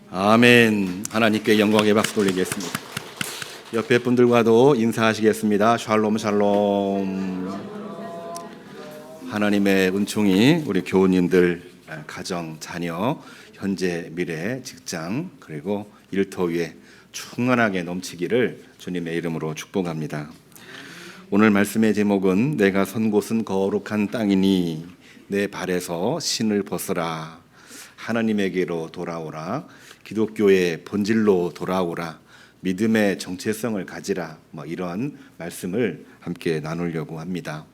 아멘. 하나님께 영광의 박수 돌리겠습니다. 옆에 분들과도 인사하시겠습니다. 샬롬 샬롬. 하나님의 은총이 우리 교우님들, 가정, 자녀, 현재, 미래, 직장 그리고 일터 위에 충만하게 넘치기를 주님의 이름으로 축복합니다. 오늘 말씀의 제목은 내가 선 곳은 거룩한 땅이니 내 발에서 신을 벗으라, 하나님에게로 돌아오라, 기독교의 본질로 돌아오라, 믿음의 정체성을 가지라, 이런 말씀을 함께 나누려고 합니다.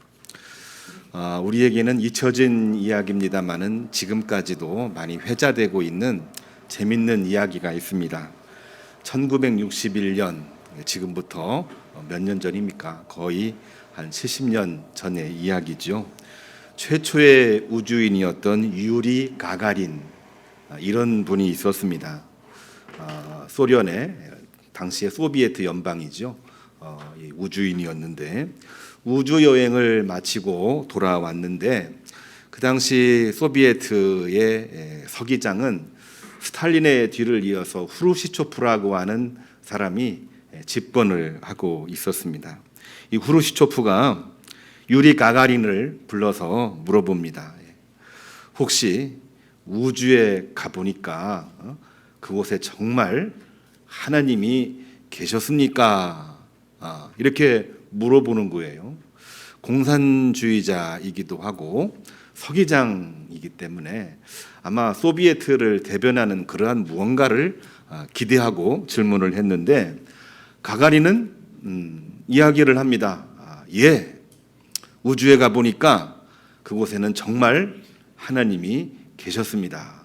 우리에게는 잊혀진 이야기입니다만은 지금까지도 많이 회자되고 있는 재밌는 이야기가 있습니다. 1961년, 지금부터 몇 년 전입니까? 거의 한 70년 전의 이야기죠. 최초의 우주인이었던 유리 가가린, 이런 분이 있었습니다. 소련의 당시의 소비에트 연방이죠. 우주인이었는데 우주 여행을 마치고 돌아왔는데 그 당시 소비에트의 서기장은 스탈린의 뒤를 이어서 후르시초프라고 하는 사람이 집권을 하고 있었습니다. 이 후르시초프가 유리 가가린을 불러서 물어봅니다. 혹시 우주에 가보니까 그곳에 정말 하나님이 계셨습니까? 이렇게 물어보는 거예요. 공산주의자이기도 하고 서기장이기 때문에 아마 소비에트를 대변하는 그러한 무언가를 기대하고 질문을 했는데 가가린은 이야기를 합니다. 예, 우주에 가보니까 그곳에는 정말 하나님이 계셨습니다.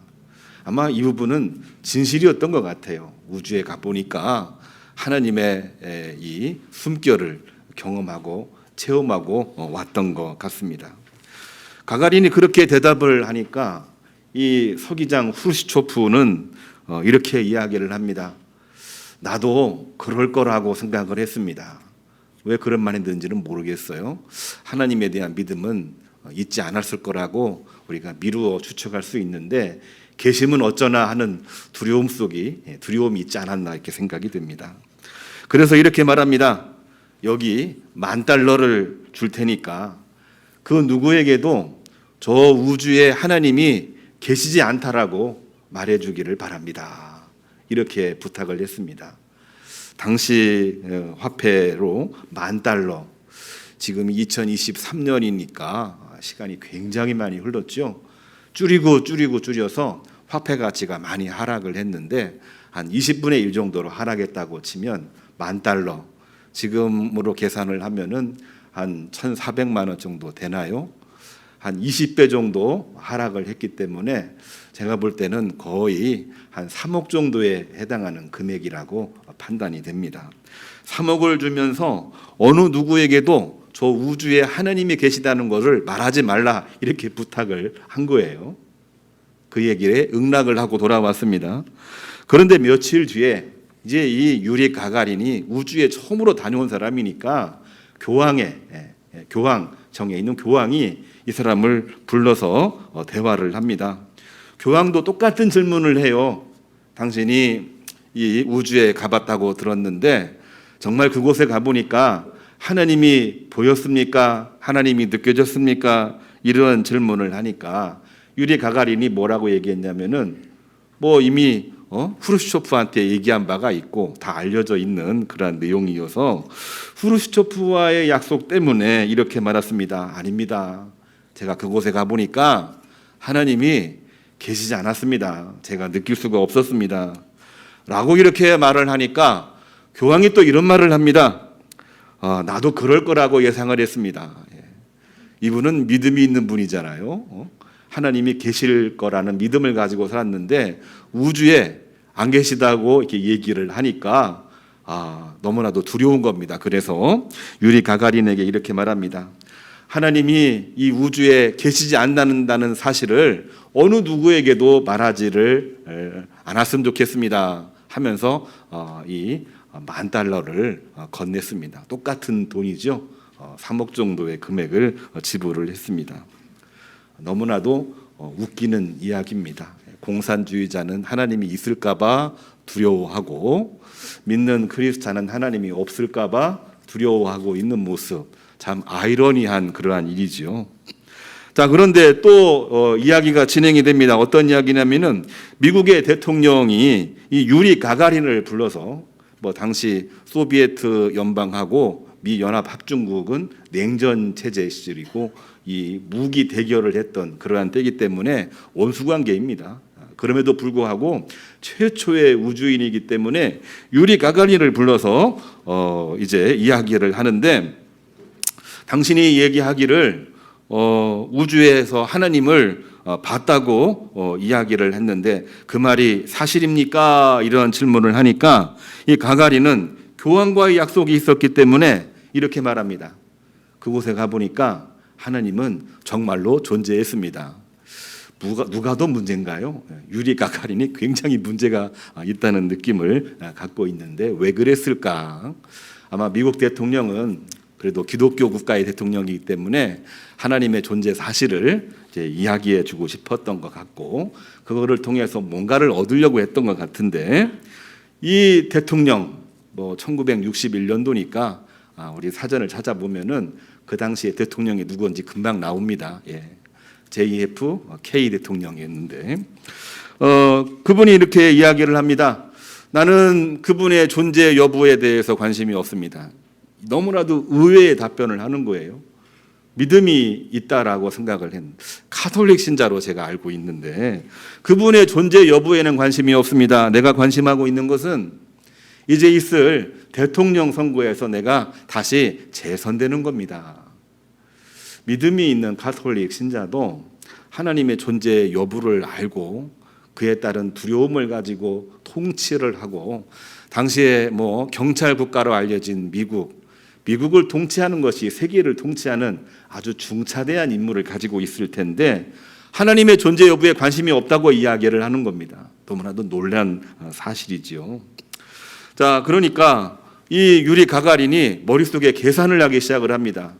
아마 이 부분은 진실이었던 것 같아요. 우주에 가보니까 하나님의 이 숨결을 경험하고 체험하고 왔던 것 같습니다. 가가린이 그렇게 대답을 하니까 이 서기장 후르시초프는 이렇게 이야기를 합니다. 나도 그럴 거라고 생각을 했습니다. 왜 그런 말이 드는지는 모르겠어요. 하나님에 대한 믿음은 있지 않았을 거라고 우리가 미루어 추측할 수 있는데 계심은 어쩌나 하는 두려움이 있지 않았나 이렇게 생각이 듭니다. 그래서 이렇게 말합니다. 여기 $10,000를 줄 테니까 그 누구에게도 저 우주에 하나님이 계시지 않다라고 말해주기를 바랍니다. 이렇게 부탁을 했습니다. 당시 화폐로 $10,000, 지금 2023년이니까 시간이 굉장히 많이 흘렀죠. 줄여서 화폐 가치가 많이 하락을 했는데 한 20분의 1 정도로 하락했다고 치면 $10,000, 지금으로 계산을 하면은 한 1,400만 원 정도 되나요? 한 20배 정도 하락을 했기 때문에 제가 볼 때는 거의 한 3억 정도에 해당하는 금액이라고 판단이 됩니다. 3억을 주면서 어느 누구에게도 저 우주에 하나님이 계시다는 것을 말하지 말라 이렇게 부탁을 한 거예요. 그 얘기에 응낙을 하고 돌아왔습니다. 그런데 며칠 뒤에 이제 이 유리 가가린이 우주에 처음으로 다녀온 사람이니까 교황청에 있는 교황이 이 사람을 불러서 대화를 합니다. 교황도 똑같은 질문을 해요. 당신이 이 우주에 가봤다고 들었는데 정말 그곳에 가보니까 하나님이 보였습니까? 하나님이 느껴졌습니까? 이런 질문을 하니까 유리 가가린이 뭐라고 얘기했냐면은 이미 후르시초프한테 얘기한 바가 있고 다 알려져 있는 그런 내용이어서 후르시초프와의 약속 때문에 이렇게 말했습니다. 아닙니다. 제가 그곳에 가보니까 하나님이 계시지 않았습니다. 제가 느낄 수가 없었습니다. 라고 이렇게 말을 하니까 교황이 또 이런 말을 합니다. 나도 그럴 거라고 예상을 했습니다. 이분은 믿음이 있는 분이잖아요. 하나님이 계실 거라는 믿음을 가지고 살았는데 우주에 안 계시다고 이렇게 얘기를 하니까 너무나도 두려운 겁니다. 그래서 유리 가가린에게 이렇게 말합니다. 하나님이 이 우주에 계시지 않는다는 사실을 어느 누구에게도 말하지를 않았으면 좋겠습니다 하면서 이 $10,000를 건넸습니다. 똑같은 돈이죠. 3억 정도의 금액을 지불을 했습니다. 너무나도 웃기는 이야기입니다. 공산주의자는 하나님이 있을까봐 두려워하고 믿는 그리스도자는 하나님이 없을까봐 두려워하고 있는 모습, 참 아이러니한 그러한 일이지요. 자, 그런데 또 이야기가 진행이 됩니다. 어떤 이야기냐면은 미국의 대통령이 이 유리 가가린을 불러서 당시 소비에트 연방하고 미 연합 합중국은 냉전 체제 시절이고 이 무기 대결을 했던 그러한 때이기 때문에 원수관계입니다. 그럼에도 불구하고 최초의 우주인이기 때문에 유리 가가린을 불러서 이제 이야기를 하는데, 당신이 얘기하기를 우주에서 하나님을 봤다고 이야기를 했는데 그 말이 사실입니까? 이런 질문을 하니까 이 가가린은 교황과의 약속이 있었기 때문에 이렇게 말합니다. 그곳에 가보니까 하나님은 정말로 존재했습니다. 누가 더 문제인가요? 유리 가가린이 굉장히 문제가 있다는 느낌을 갖고 있는데 왜 그랬을까? 아마 미국 대통령은 그래도 기독교 국가의 대통령이기 때문에 하나님의 존재 사실을 이제 이야기해 주고 싶었던 것 같고, 그거를 통해서 뭔가를 얻으려고 했던 것 같은데, 이 대통령 1961년도니까 우리 사전을 찾아보면은 그 당시에 대통령이 누구인지 금방 나옵니다. JFK 대통령이었는데 그분이 이렇게 이야기를 합니다. 나는 그분의 존재 여부에 대해서 관심이 없습니다. 너무나도 의외의 답변을 하는 거예요. 믿음이 있다라고 생각을 했는데, 카톨릭 신자로 제가 알고 있는데 그분의 존재 여부에는 관심이 없습니다. 내가 관심하고 있는 것은 이제 있을 대통령 선거에서 내가 다시 재선되는 겁니다. 믿음이 있는 카톨릭 신자도 하나님의 존재 여부를 알고 그에 따른 두려움을 가지고 통치를 하고, 당시에 경찰 국가로 알려진 미국을 통치하는 것이 세계를 통치하는 아주 중차대한 임무를 가지고 있을 텐데 하나님의 존재 여부에 관심이 없다고 이야기를 하는 겁니다. 너무나도 놀란 사실이지요. 자, 그러니까 이 유리 가가린이 머릿속에 계산을 하기 시작을 합니다.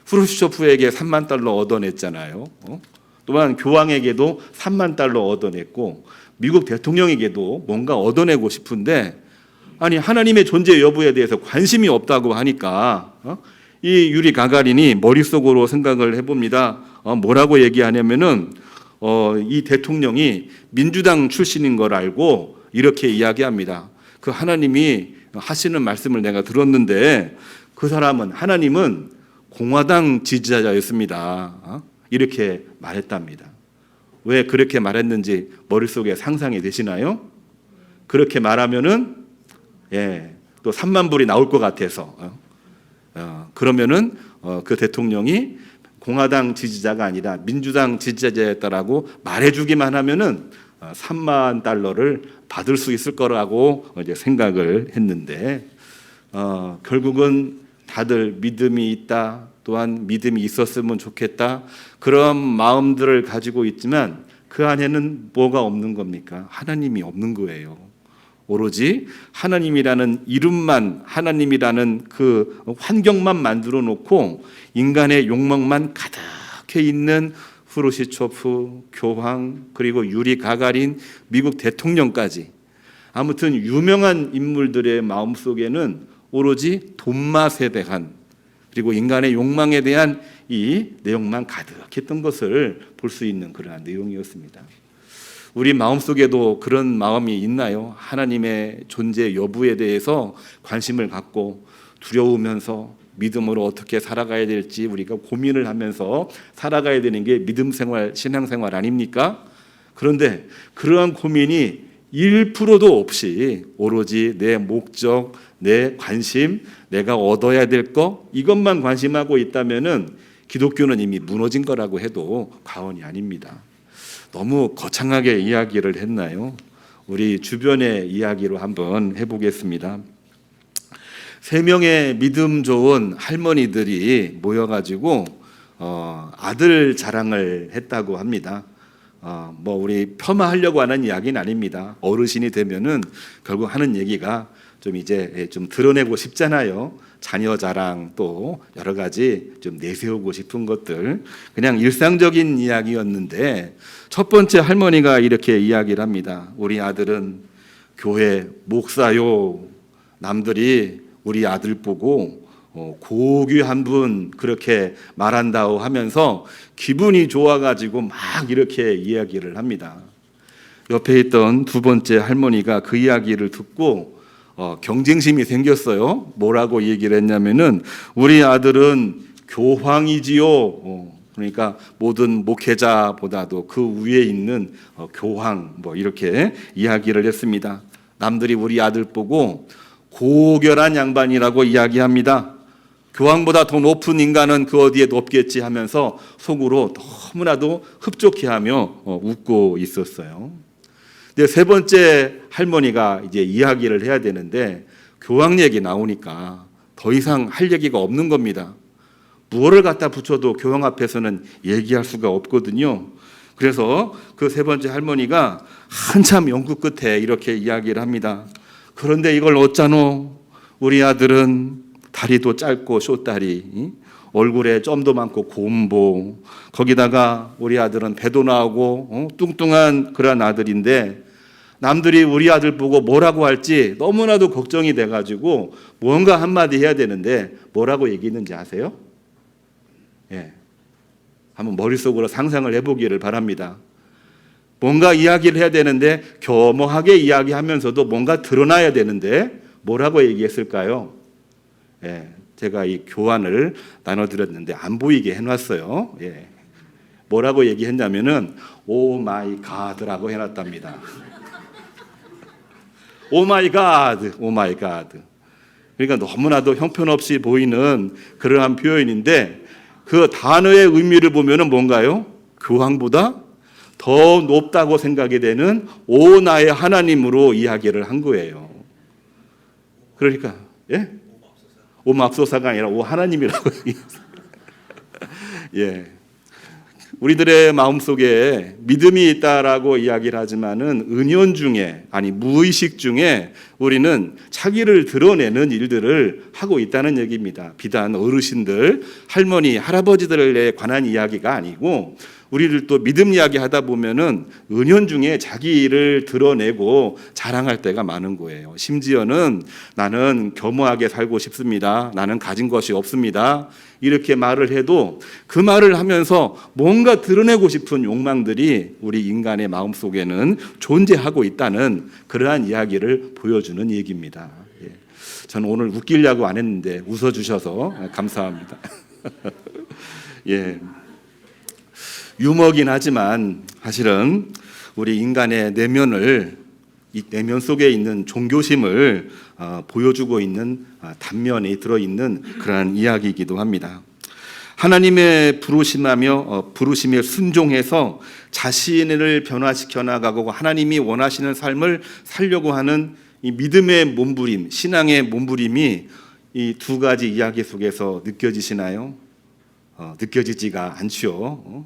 후르시초프에게 3만 달러 얻어냈잖아요. 또한 교황에게도 3만 달러 얻어냈고 미국 대통령에게도 뭔가 얻어내고 싶은데, 아니 하나님의 존재 여부에 대해서 관심이 없다고 하니까 이 유리 가가린이 머릿속으로 생각을 해봅니다. 뭐라고 얘기하냐면은 이 대통령이 민주당 출신인 걸 알고 이렇게 이야기합니다. 그 하나님이 하시는 말씀을 내가 들었는데 하나님은 공화당 지지자였습니다. 이렇게 말했답니다. 왜 그렇게 말했는지 머릿속에 상상이 되시나요? 그렇게 말하면은 또 3만 불이 나올 것 같아서 그러면은 그 대통령이 공화당 지지자가 아니라 민주당 지지자였다라고 말해주기만 하면은 3만 달러를 받을 수 있을 거라고 이제 생각을 했는데 결국은 다들 믿음이 있다, 또한 믿음이 있었으면 좋겠다, 그런 마음들을 가지고 있지만 그 안에는 뭐가 없는 겁니까? 하나님이 없는 거예요. 오로지 하나님이라는 이름만, 하나님이라는 그 환경만 만들어 놓고 인간의 욕망만 가득해 있는 후르시초프, 교황, 그리고 유리 가가린, 미국 대통령까지, 아무튼 유명한 인물들의 마음속에는 오로지 돈맛에 대한, 그리고 인간의 욕망에 대한 이 내용만 가득했던 것을 볼 수 있는 그러한 내용이었습니다. 우리 마음속에도 그런 마음이 있나요? 하나님의 존재 여부에 대해서 관심을 갖고 두려우면서 믿음으로 어떻게 살아가야 될지 우리가 고민을 하면서 살아가야 되는 게 믿음 생활, 신앙 생활 아닙니까? 그런데 그러한 고민이 1%도 없이 오로지 내 목적, 내 관심, 내가 얻어야 될 거, 이것만 관심하고 있다면은 기독교는 이미 무너진 거라고 해도 과언이 아닙니다. 너무 거창하게 이야기를 했나요? 우리 주변의 이야기로 한번 해보겠습니다. 3명의 믿음 좋은 할머니들이 모여가지고 아들 자랑을 했다고 합니다. 뭐 우리 폄하하려고 하는 이야기는 아닙니다. 어르신이 되면은 결국 하는 얘기가 좀 이제 좀 드러내고 싶잖아요. 자녀 자랑 또 여러 가지 좀 내세우고 싶은 것들, 그냥 일상적인 이야기였는데 첫 번째 할머니가 이렇게 이야기를 합니다. 우리 아들은 교회 목사요. 남들이 우리 아들 보고 고귀한 분 그렇게 말한다고 하면서 기분이 좋아가지고 막 이렇게 이야기를 합니다. 옆에 있던 두 번째 할머니가 그 이야기를 듣고 경쟁심이 생겼어요. 뭐라고 얘기를 했냐면은 우리 아들은 교황이지요. 그러니까 모든 목회자보다도 그 위에 있는 교황 뭐 이렇게 이야기를 했습니다. 남들이 우리 아들 보고 고결한 양반이라고 이야기합니다. 교황보다 더 높은 인간은 그 어디에 높겠지 하면서 속으로 너무나도 흡족해하며 웃고 있었어요. 근데 세 번째 할머니가 이제 이야기를 해야 되는데 교황 얘기 나오니까 더 이상 할 얘기가 없는 겁니다. 무엇을 갖다 붙여도 교황 앞에서는 얘기할 수가 없거든요. 그래서 그 세 번째 할머니가 한참 연구 끝에 이렇게 이야기를 합니다. 그런데 이걸 어쩌노? 우리 아들은 다리도 짧고 쇼다리, 얼굴에 점도 많고 곰보, 거기다가 우리 아들은 배도 나오고 뚱뚱한 그런 아들인데 남들이 우리 아들 보고 뭐라고 할지 너무나도 걱정이 돼가지고 뭔가 한마디 해야 되는데 뭐라고 얘기했는지 아세요? 예, 한번 머릿속으로 상상을 해보기를 바랍니다. 뭔가 이야기를 해야 되는데 겸허하게 이야기하면서도 뭔가 드러나야 되는데 뭐라고 얘기했을까요? 예, 제가 이 교환을 나눠드렸는데 안 보이게 해놨어요. 예, 뭐라고 얘기했냐면은 오 마이 갓이라고 해놨답니다. 오 마이 갓, 오 마이 갓. 그러니까 너무나도 형편없이 보이는 그러한 표현인데 그 단어의 의미를 보면은 뭔가요? 교황보다 더 높다고 생각이 되는 오 나의 하나님으로 이야기를 한 거예요. 그러니까 예? 오 맙소사가 아니라 오 하나님이라고 얘기했어요. 예. 우리들의 마음속에 믿음이 있다라고 이야기를 하지만은 은연중에 아니 무의식 중에 우리는 자기를 드러내는 일들을 하고 있다는 얘기입니다. 비단 어르신들, 할머니, 할아버지들에 관한 이야기가 아니고 우리들도 믿음 이야기 하다 보면은 은연중에 자기를 드러내고 자랑할 때가 많은 거예요. 심지어는 나는 겸허하게 살고 싶습니다. 나는 가진 것이 없습니다. 이렇게 말을 해도 그 말을 하면서 뭔가 드러내고 싶은 욕망들이 우리 인간의 마음속에는 존재하고 있다는 그러한 이야기를 보여주는 얘기입니다. 예. 저는 오늘 웃기려고 안 했는데 웃어주셔서 감사합니다. 예. 유머긴 하지만 사실은 우리 인간의 내면을 이 내면 속에 있는 종교심을 보여주고 있는 단면이 들어있는 그러한 이야기이기도 합니다. 하나님의 부르심에 순종해서 자신을 변화시켜 나가고 하나님이 원하시는 삶을 살려고 하는 이 믿음의 몸부림, 신앙의 몸부림이 이 두 가지 이야기 속에서 느껴지시나요? 느껴지지가 않죠.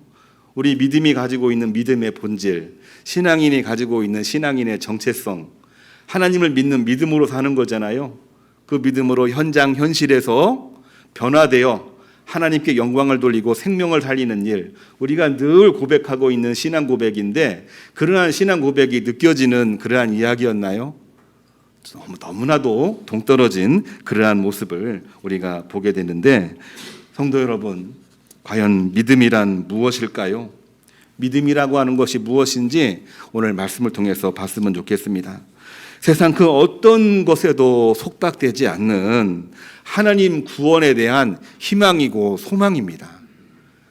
우리 믿음이 가지고 있는 믿음의 본질, 신앙인이 가지고 있는 신앙인의 정체성, 하나님을 믿는 믿음으로 사는 거잖아요. 그 믿음으로 현실에서 변화되어 하나님께 영광을 돌리고 생명을 살리는 일, 우리가 늘 고백하고 있는 신앙 고백인데 그러한 신앙 고백이 느껴지는 그러한 이야기였나요? 너무나도 동떨어진 그러한 모습을 우리가 보게 되는데 성도 여러분, 과연 믿음이란 무엇일까요? 믿음이라고 하는 것이 무엇인지 오늘 말씀을 통해서 봤으면 좋겠습니다. 세상 그 어떤 것에도 속박되지 않는 하나님 구원에 대한 희망이고 소망입니다.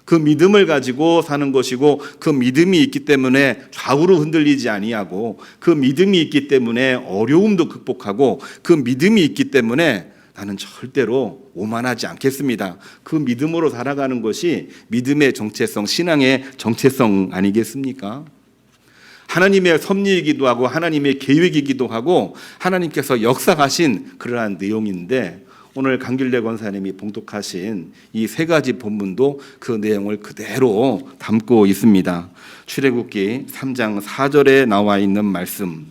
그 믿음을 가지고 사는 것이고 그 믿음이 있기 때문에 좌우로 흔들리지 아니하고 그 믿음이 있기 때문에 어려움도 극복하고 그 믿음이 있기 때문에 나는 절대로 오만하지 않겠습니다. 그 믿음으로 살아가는 것이 믿음의 정체성, 신앙의 정체성 아니겠습니까? 하나님의 섭리이기도 하고 하나님의 계획이기도 하고 하나님께서 역사하신 그러한 내용인데 오늘 강길래 권사님이 봉독하신 이 세 가지 본문도 그 내용을 그대로 담고 있습니다. 출애굽기 3장 4절에 나와 있는 말씀,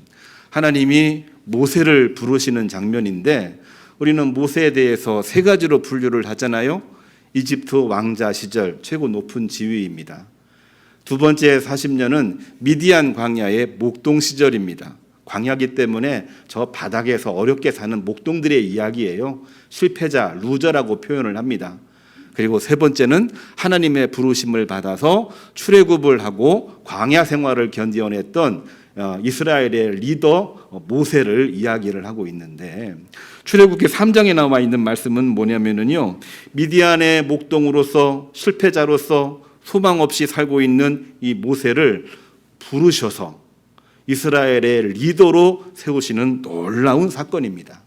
하나님이 모세를 부르시는 장면인데 우리는 모세에 대해서 세 가지로 분류를 하잖아요. 이집트 왕자 시절 최고 높은 지위입니다. 두 번째 40년은 미디안 광야의 목동 시절입니다. 광야기 때문에 저 바닥에서 어렵게 사는 목동들의 이야기예요. 실패자, 루저라고 표현을 합니다. 그리고 세 번째는 하나님의 부르심을 받아서 출애굽을 하고 광야 생활을 견뎌냈던 이스라엘의 리더 모세를 이야기를 하고 있는데, 출애굽기 3장에 나와 있는 말씀은 뭐냐면요, 미디안의 목동으로서 실패자로서 소망 없이 살고 있는 이 모세를 부르셔서 이스라엘의 리더로 세우시는 놀라운 사건입니다.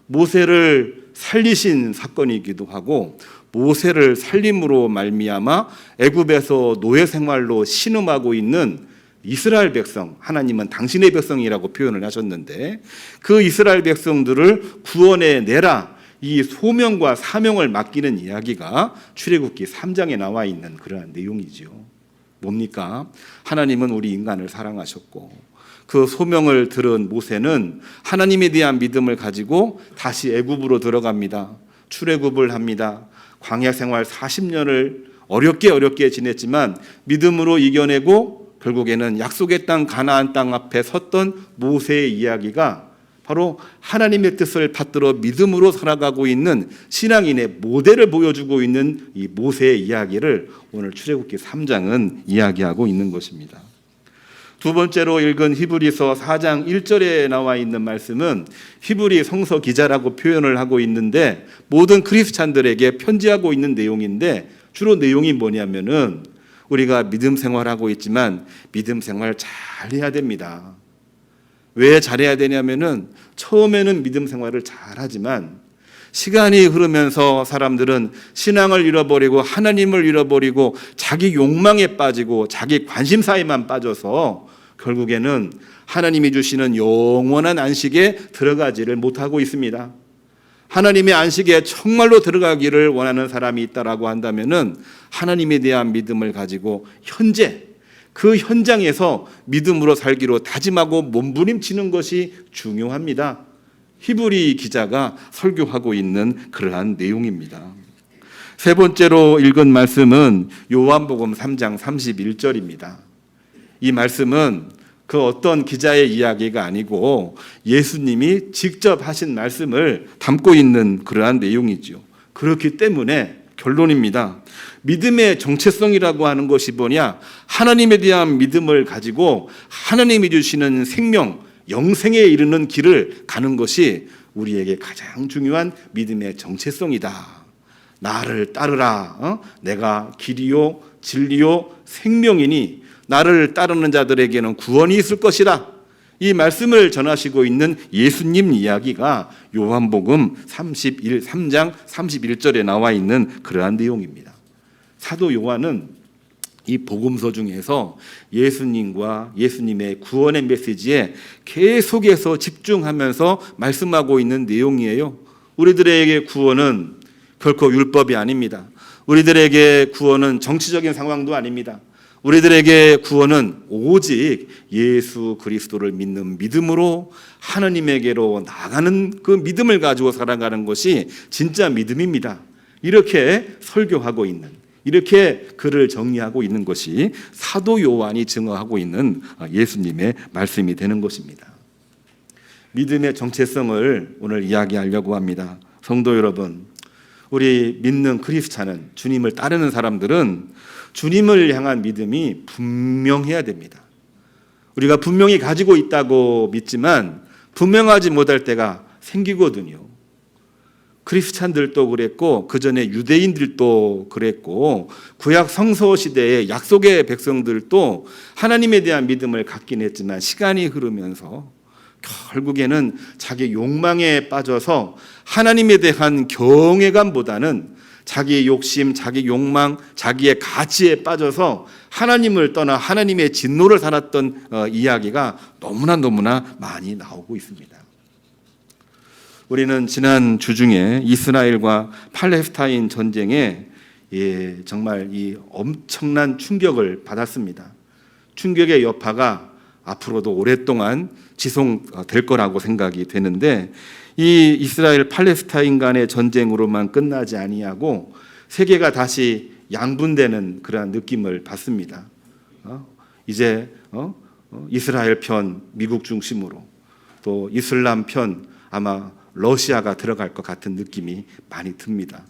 모세를 살리신 사건이기도 하고 모세를 살림으로 말미암아 애굽에서 노예 생활로 신음하고 있는 이스라엘 백성, 하나님은 당신의 백성이라고 표현을 하셨는데 그 이스라엘 백성들을 구원해 내라, 이 소명과 사명을 맡기는 이야기가 출애굽기 3장에 나와 있는 그러한 내용이지요. 뭡니까? 하나님은 우리 인간을 사랑하셨고 그 소명을 들은 모세는 하나님에 대한 믿음을 가지고 다시 애굽으로 들어갑니다. 출애굽을 합니다. 광야 생활 40년을 어렵게 지냈지만 믿음으로 이겨내고 결국에는 약속의 땅 가나안 땅 앞에 섰던 모세의 이야기가 바로 하나님의 뜻을 받들어 믿음으로 살아가고 있는 신앙인의 모델을 보여주고 있는 이 모세의 이야기를 오늘 출애굽기 3장은 이야기하고 있는 것입니다. 두 번째로 읽은 히브리서 4장 1절에 나와 있는 말씀은 히브리 성서 기자라고 표현을 하고 있는데 모든 크리스찬들에게 편지하고 있는 내용인데 주로 내용이 뭐냐면은 우리가 믿음 생활하고 있지만 믿음 생활 잘 해야 됩니다. 왜 잘해야 되냐면은 처음에는 믿음 생활을 잘하지만 시간이 흐르면서 사람들은 신앙을 잃어버리고 하나님을 잃어버리고 자기 욕망에 빠지고 자기 관심사에만 빠져서 결국에는 하나님이 주시는 영원한 안식에 들어가지를 못하고 있습니다. 하나님의 안식에 정말로 들어가기를 원하는 사람이 있다라고 한다면은 하나님에 대한 믿음을 가지고 현재 그 현장에서 믿음으로 살기로 다짐하고 몸부림치는 것이 중요합니다. 히브리 기자가 설교하고 있는 그러한 내용입니다. 세 번째로 읽은 말씀은 요한복음 3장 31절입니다. 이 말씀은 그 어떤 기자의 이야기가 아니고 예수님이 직접 하신 말씀을 담고 있는 그러한 내용이죠. 그렇기 때문에 결론입니다. 믿음의 정체성이라고 하는 것이 뭐냐? 하나님에 대한 믿음을 가지고 하나님이 주시는 생명, 영생에 이르는 길을 가는 것이 우리에게 가장 중요한 믿음의 정체성이다. 나를 따르라. 내가 길이요 진리요 생명이니 나를 따르는 자들에게는 구원이 있을 것이라. 이 말씀을 전하시고 있는 예수님 이야기가 요한복음 3장 31절에 나와 있는 그러한 내용입니다. 사도 요한은 이 복음서 중에서 예수님과 예수님의 구원의 메시지에 계속해서 집중하면서 말씀하고 있는 내용이에요. 우리들에게 구원은 결코 율법이 아닙니다. 우리들에게 구원은 정치적인 상황도 아닙니다. 우리들에게 구원은 오직 예수 그리스도를 믿는 믿음으로 하나님에게로 나가는 그 믿음을 가지고 살아가는 것이 진짜 믿음입니다. 이렇게 설교하고 있는, 이렇게 글을 정리하고 있는 것이 사도 요한이 증언하고 있는 예수님의 말씀이 되는 것입니다. 믿음의 정체성을 오늘 이야기하려고 합니다. 성도 여러분, 우리 믿는 크리스찬은, 주님을 따르는 사람들은 주님을 향한 믿음이 분명해야 됩니다. 우리가 분명히 가지고 있다고 믿지만 분명하지 못할 때가 생기거든요. 크리스찬들도 그랬고 그 전에 유대인들도 그랬고 구약 성서 시대의 약속의 백성들도 하나님에 대한 믿음을 갖긴 했지만 시간이 흐르면서 결국에는 자기 욕망에 빠져서 하나님에 대한 경외감보다는 자기의 욕심, 자기 욕망, 자기의 가치에 빠져서 하나님을 떠나 하나님의 진노를 살았던 이야기가 너무나 많이 나오고 있습니다. 우리는 지난 주 중에 이스라엘과 팔레스타인 전쟁에 정말 이 엄청난 충격을 받았습니다. 충격의 여파가 앞으로도 오랫동안 지속될 거라고 생각이 되는데, 이 이스라엘 팔레스타인 간의 전쟁으로만 끝나지 아니하고 세계가 다시 양분되는 그러한 느낌을 받습니다. 이제 이스라엘 편 미국 중심으로, 또 이슬람 편 아마 러시아가 들어갈 것 같은 느낌이 많이 듭니다.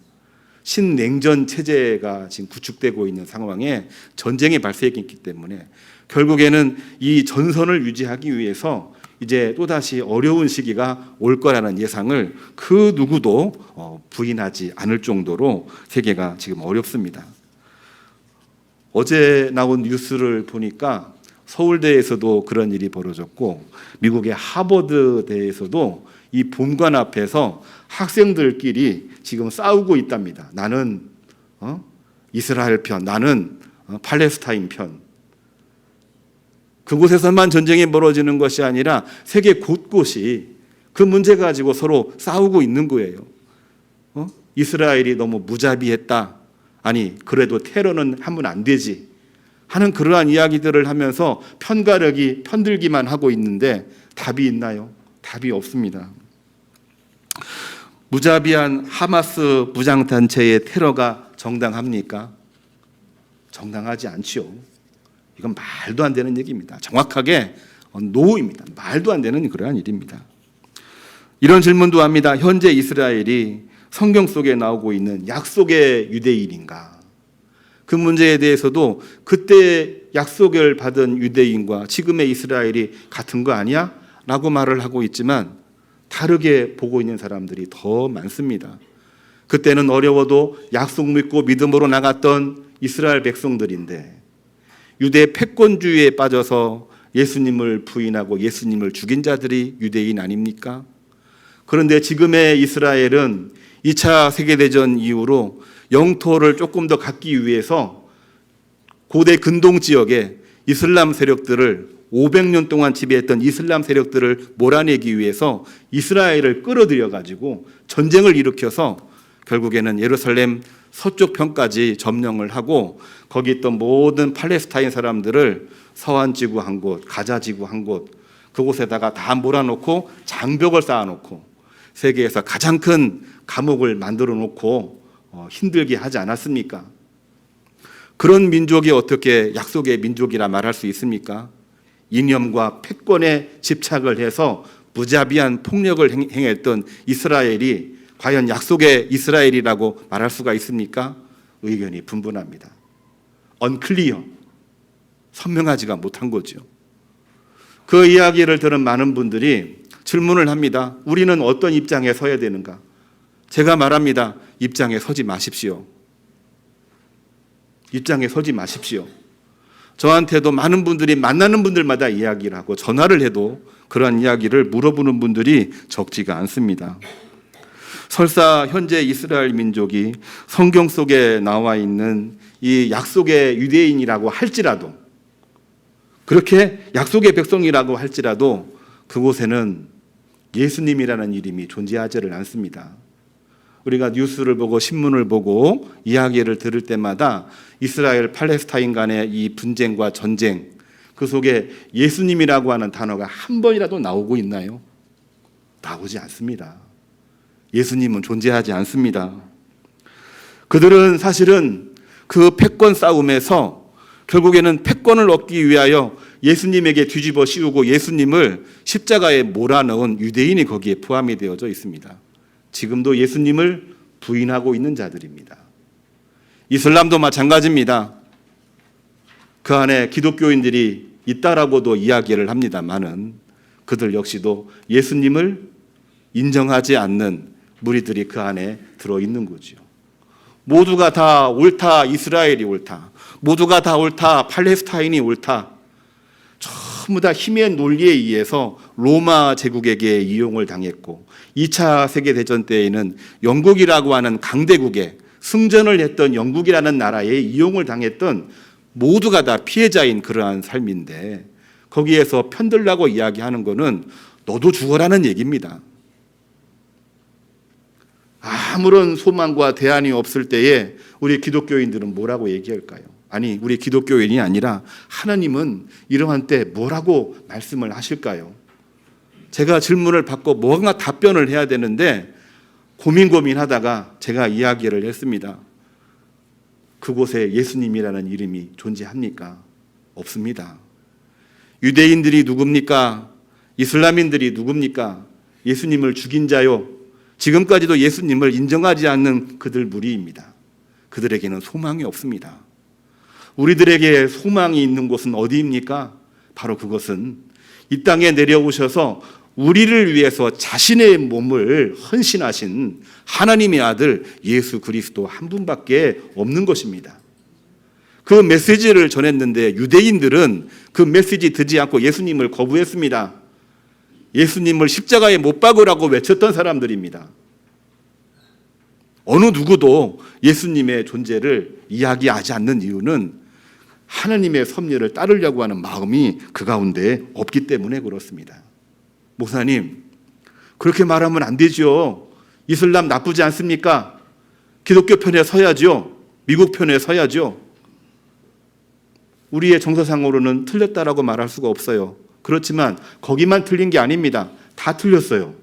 신냉전 체제가 지금 구축되고 있는 상황에 전쟁이 발생했기 때문에 결국에는 이 전선을 유지하기 위해서 이제 또다시 어려운 시기가 올 거라는 예상을 그 누구도 부인하지 않을 정도로 세계가 지금 어렵습니다. 어제 나온 뉴스를 보니까 서울대에서도 그런 일이 벌어졌고, 미국의 하버드대에서도 이 본관 앞에서 학생들끼리 지금 싸우고 있답니다. 나는 이스라엘 편, 나는 팔레스타인 편. 그곳에서만 전쟁이 벌어지는 것이 아니라 세계 곳곳이 그 문제 가지고 서로 싸우고 있는 거예요. 이스라엘이 너무 무자비했다. 아니, 그래도 테러는 하면 안 되지 하는 그러한 이야기들을 하면서 편들기만 하고 있는데 답이 있나요? 답이 없습니다. 무자비한 하마스 무장단체의 테러가 정당합니까? 정당하지 않죠. 이건 말도 안 되는 얘기입니다. 정확하게 노입니다. 말도 안 되는 그러한 일입니다. 이런 질문도 합니다. 현재 이스라엘이 성경 속에 나오고 있는 약속의 유대인인가? 그 문제에 대해서도 그때 약속을 받은 유대인과 지금의 이스라엘이 같은 거 아니야? 라고 말을 하고 있지만 다르게 보고 있는 사람들이 더 많습니다. 그때는 어려워도 약속 믿고 믿음으로 나갔던 이스라엘 백성들인데 유대 패권주의에 빠져서 예수님을 부인하고 예수님을 죽인 자들이 유대인 아닙니까? 그런데 지금의 이스라엘은 2차 세계대전 이후로 영토를 조금 더 갖기 위해서 고대 근동 지역에 이슬람 세력들을 500년 동안 지배했던 이슬람 세력들을 몰아내기 위해서 이스라엘을 끌어들여 가지고 전쟁을 일으켜서 결국에는 예루살렘 서쪽 편까지 점령을 하고 거기 있던 모든 팔레스타인 사람들을 서안 지구 한 곳, 가자 지구 한 곳, 그곳에다가 다 몰아놓고 장벽을 쌓아놓고 세계에서 가장 큰 감옥을 만들어 놓고 힘들게 하지 않았습니까? 그런 민족이 어떻게 약속의 민족이라 말할 수 있습니까? 이념과 패권에 집착을 해서 무자비한 폭력을 행했던 이스라엘이 과연 약속의 이스라엘이라고 말할 수가 있습니까? 의견이 분분합니다. unclear, 선명하지가 못한 거죠. 그 이야기를 들은 많은 분들이 질문을 합니다. 우리는 어떤 입장에 서야 되는가? 제가 말합니다. 입장에 서지 마십시오. 입장에 서지 마십시오. 저한테도 많은 분들이 만나는 분들마다 이야기를 하고 전화를 해도 그러한 이야기를 물어보는 분들이 적지가 않습니다. 설사 현재 이스라엘 민족이 성경 속에 나와 있는 이 약속의 유대인이라고 할지라도, 그렇게 약속의 백성이라고 할지라도 그곳에는 예수님이라는 이름이 존재하지를 않습니다. 우리가 뉴스를 보고 신문을 보고 이야기를 들을 때마다 이스라엘 팔레스타인 간의 이 분쟁과 전쟁, 그 속에 예수님이라고 하는 단어가 한 번이라도 나오고 있나요? 나오지 않습니다. 예수님은 존재하지 않습니다. 그들은 사실은 그 패권 싸움에서 결국에는 패권을 얻기 위하여 예수님에게 뒤집어 씌우고 예수님을 십자가에 몰아넣은 유대인이 거기에 포함이 되어져 있습니다. 지금도 예수님을 부인하고 있는 자들입니다. 이슬람도 마찬가지입니다. 그 안에 기독교인들이 있다라고도 이야기를 합니다만은 그들 역시도 예수님을 인정하지 않는 무리들이 그 안에 들어있는 거죠. 모두가 다 옳다, 이스라엘이 옳다. 모두가 다 옳다, 팔레스타인이 옳다. 전부 다 힘의 논리에 의해서 로마 제국에게 이용을 당했고 2차 세계대전 때에는 영국이라고 하는 강대국에 승전을 했던 영국이라는 나라에 이용을 당했던 모두가 다 피해자인 그러한 삶인데 거기에서 편들라고 이야기하는 것은 너도 죽어라는 얘기입니다. 아무런 소망과 대안이 없을 때에 우리 기독교인들은 뭐라고 얘기할까요? 아니, 우리 기독교인이 아니라 하나님은 이러한 때 뭐라고 말씀을 하실까요? 제가 질문을 받고 뭔가 답변을 해야 되는데 고민하다가 제가 이야기를 했습니다. 그곳에 예수님이라는 이름이 존재합니까? 없습니다. 유대인들이 누굽니까? 이슬람인들이 누굽니까? 예수님을 죽인 자요. 지금까지도 예수님을 인정하지 않는 그들 무리입니다. 그들에게는 소망이 없습니다. 우리들에게 소망이 있는 곳은 어디입니까? 바로 그것은 이 땅에 내려오셔서 우리를 위해서 자신의 몸을 헌신하신 하나님의 아들 예수 그리스도 한 분밖에 없는 것입니다. 그 메시지를 전했는데 유대인들은 그 메시지 듣지 않고 예수님을 거부했습니다. 예수님을 십자가에 못 박으라고 외쳤던 사람들입니다. 어느 누구도 예수님의 존재를 이야기하지 않는 이유는 하나님의 섭리를 따르려고 하는 마음이 그 가운데 없기 때문에 그렇습니다. 목사님, 그렇게 말하면 안 되죠. 이슬람 나쁘지 않습니까? 기독교 편에 서야죠. 미국 편에 서야죠. 우리의 정서상으로는 틀렸다라고 말할 수가 없어요. 그렇지만 거기만 틀린 게 아닙니다. 다 틀렸어요.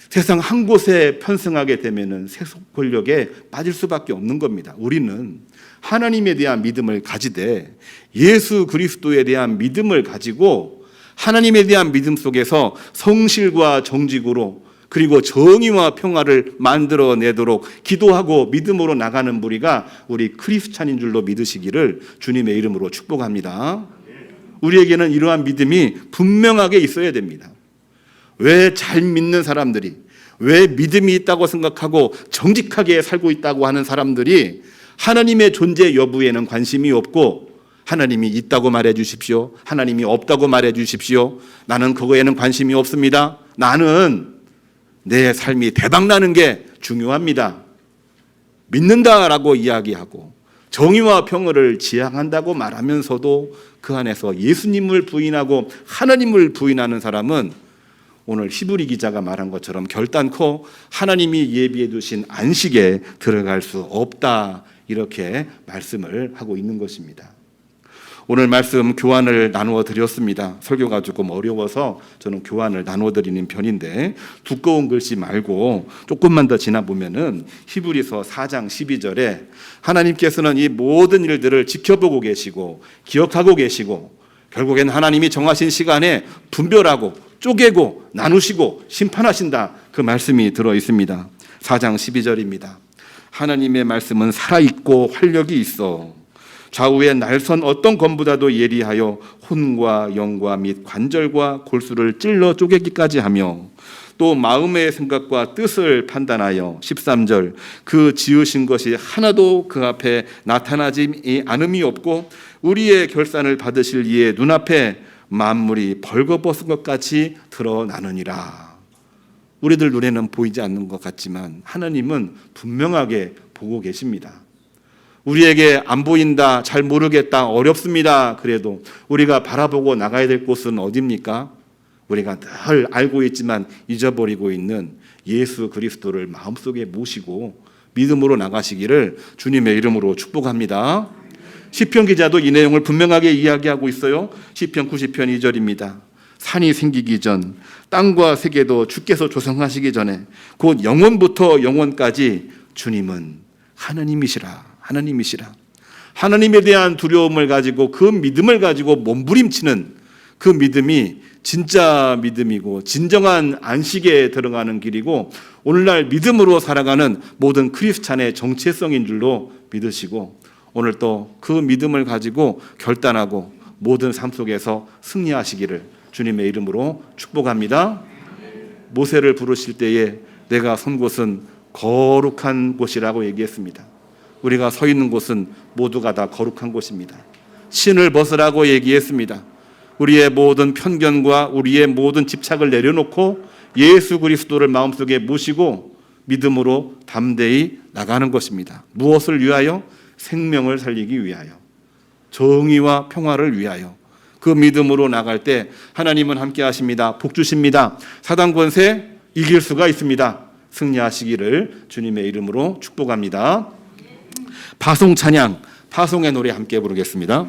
세상 한 곳에 편승하게 되면은 세속 권력에 빠질 수밖에 없는 겁니다. 우리는 하나님에 대한 믿음을 가지되 예수 그리스도에 대한 믿음을 가지고 하나님에 대한 믿음 속에서 성실과 정직으로 그리고 정의와 평화를 만들어내도록 기도하고 믿음으로 나가는 무리가 우리 크리스찬인 줄로 믿으시기를 주님의 이름으로 축복합니다. 우리에게는 이러한 믿음이 분명하게 있어야 됩니다. 왜 잘 믿는 사람들이, 왜 믿음이 있다고 생각하고 정직하게 살고 있다고 하는 사람들이 하나님의 존재 여부에는 관심이 없고 하나님이 있다고 말해 주십시오. 하나님이 없다고 말해 주십시오. 나는 그거에는 관심이 없습니다. 나는 내 삶이 대박나는 게 중요합니다. 믿는다라고 이야기하고 정의와 평화를 지향한다고 말하면서도 그 안에서 예수님을 부인하고 하나님을 부인하는 사람은 오늘 히브리 기자가 말한 것처럼 결단코 하나님이 예비해 두신 안식에 들어갈 수 없다, 이렇게 말씀을 하고 있는 것입니다. 오늘 말씀 교환을 나누어 드렸습니다. 설교가 조금 어려워서 저는 교환을 나누어 드리는 편인데 두꺼운 글씨 말고 조금만 더 지나보면은 히브리서 4장 12절에 하나님께서는 이 모든 일들을 지켜보고 계시고 기억하고 계시고 결국에는 하나님이 정하신 시간에 분별하고 쪼개고 나누시고 심판하신다, 그 말씀이 들어 있습니다. 4장 12절입니다. 하나님의 말씀은 살아있고 활력이 있어 좌우의 날선 어떤 검보다도 예리하여 혼과 영과 및 관절과 골수를 찔러 쪼개기까지 하며 또 마음의 생각과 뜻을 판단하여 13절 그 지으신 것이 하나도 그 앞에 나타나지 않음이 없고 우리의 결산을 받으실 이의 눈앞에 만물이 벌거벗은 것 같이 드러나느니라. 우리들 눈에는 보이지 않는 것 같지만 하나님은 분명하게 보고 계십니다. 우리에게 안 보인다, 잘 모르겠다, 어렵습니다. 그래도 우리가 바라보고 나가야 될 곳은 어디입니까? 우리가 늘 알고 있지만 잊어버리고 있는 예수 그리스도를 마음속에 모시고 믿음으로 나가시기를 주님의 이름으로 축복합니다. 시편 기자도 이 내용을 분명하게 이야기하고 있어요. 시편 90편 2절입니다. 산이 생기기 전 땅과 세계도 주께서 조성하시기 전에 곧 영원부터 영원까지 주님은 하나님이시라. 하나님에 대한 두려움을 가지고 그 믿음을 가지고 몸부림치는 그 믿음이 진짜 믿음이고 진정한 안식에 들어가는 길이고 오늘날 믿음으로 살아가는 모든 크리스찬의 정체성인 줄로 믿으시고 오늘 또 그 믿음을 가지고 결단하고 모든 삶 속에서 승리하시기를 주님의 이름으로 축복합니다. 모세를 부르실 때에 내가 선 곳은 거룩한 곳이라고 얘기했습니다. 우리가 서 있는 곳은 모두가 다 거룩한 곳입니다. 신을 벗으라고 얘기했습니다. 우리의 모든 편견과 우리의 모든 집착을 내려놓고 예수 그리스도를 마음속에 모시고 믿음으로 담대히 나가는 것입니다. 무엇을 위하여? 생명을 살리기 위하여, 정의와 평화를 위하여. 그 믿음으로 나갈 때 하나님은 함께 하십니다. 복 주십니다. 사단 권세 이길 수가 있습니다. 승리하시기를 주님의 이름으로 축복합니다. 파송 찬양, 파송의 노래 함께 부르겠습니다.